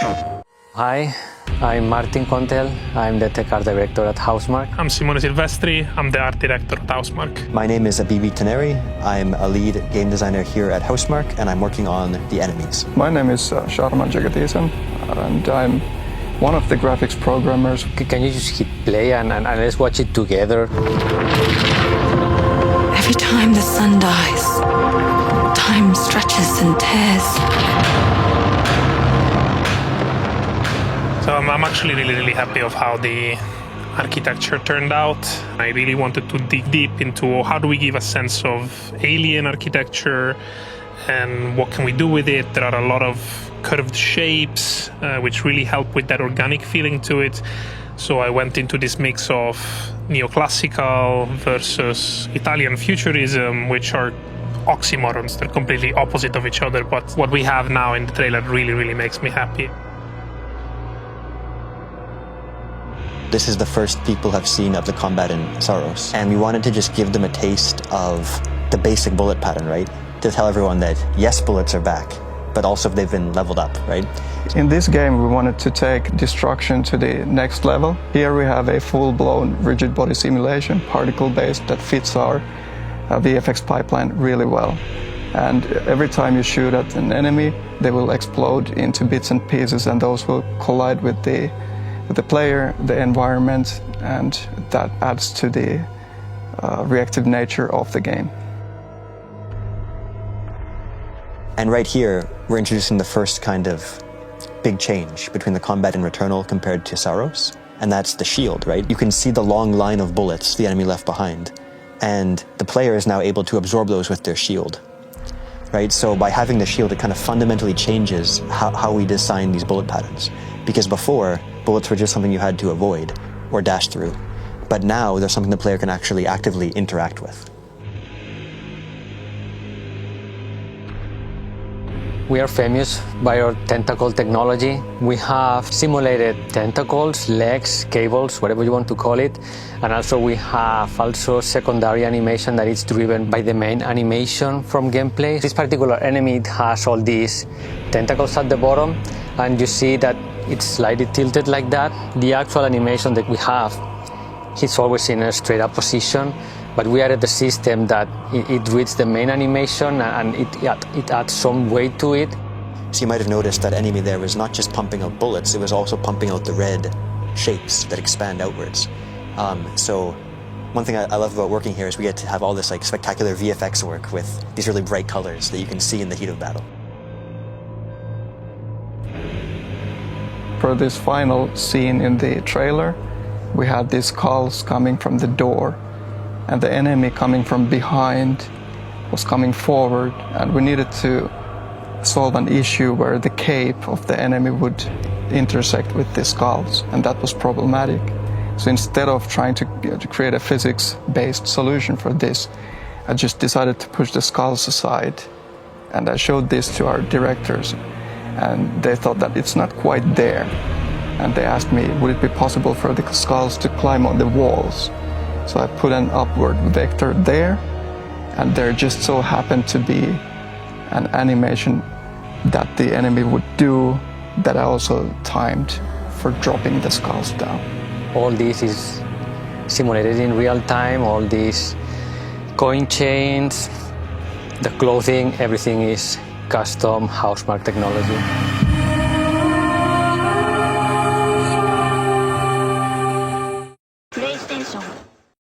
Hi, I'm Martin Contel. I'm the tech art director at Housemarque. I'm Simone Silvestri. I'm the art director at Housemarque. My name is Abibi Taneri. I'm a lead game designer here at Housemarque, and I'm working on the enemies. My name is Sharma Jagadisan, and I'm one of the graphics programmers. Can you just hit play and let's watch it together? Every time the sun dies, time stretches and tears. So I'm actually really happy of how the architecture turned out. I really wanted to dig deep into how do we give a sense of alien architecture and what can we do with it. There are a lot of curved shapes which really help with that organic feeling to it. So I went into this mix of neoclassical versus Italian futurism, which are oxymorons. They're completely opposite of each other, but what we have now in the trailer really makes me happy. This is the first people have seen of the combat in Saros, and we wanted to just give them a taste of the basic bullet pattern, right? To tell everyone that, yes, bullets are back, but also they've been leveled up, right? In this game, we wanted to take destruction to the next level. Here we have a full-blown rigid body simulation, particle-based, that fits our VFX pipeline really well. And every time you shoot at an enemy, they will explode into bits and pieces, and those will collide with the player, the environment, and that adds to the reactive nature of the game. And right here, we're introducing the first kind of big change between the combat in Returnal compared to Saros, and that's the shield, right? You can see the long line of bullets the enemy left behind, and the player is now able to absorb those with their shield, right? So by having the shield, it kind of fundamentally changes how we design these bullet patterns. Because before, bullets were just something you had to avoid or dash through. But now, they're something the player can actually actively interact with. We are famous by our tentacle technology. We have simulated tentacles, legs, cables, whatever you want to call it. And also we have secondary animation that is driven by the main animation from gameplay. This particular enemy has all these tentacles at the bottom, and you see that it's slightly tilted like that. The actual animation that we have, it's always in a straight up position, but we added the system that it reads the main animation and it adds some weight to it. So you might have noticed that enemy there was not just pumping out bullets, it was also pumping out the red shapes that expand outwards. So one thing I love about working here is we get to have all this like spectacular VFX work with these really bright colors that you can see in the heat of battle. For this final scene in the trailer, we had these calls coming from the door, and the enemy coming from behind was coming forward, and we needed to solve an issue where the cape of the enemy would intersect with the skulls, and that was problematic. So instead of trying to create a physics-based solution for this, I just decided to push the skulls aside, and I showed this to our directors, and they thought that it's not quite there. And they asked me, would it be possible for the skulls to climb on the walls? So I put an upward vector there, and there just so happened to be an animation that the enemy would do that I also timed for dropping the skulls down. All this is simulated in real time, all these coin chains, the clothing, everything is custom Housemarque technology. PlayStation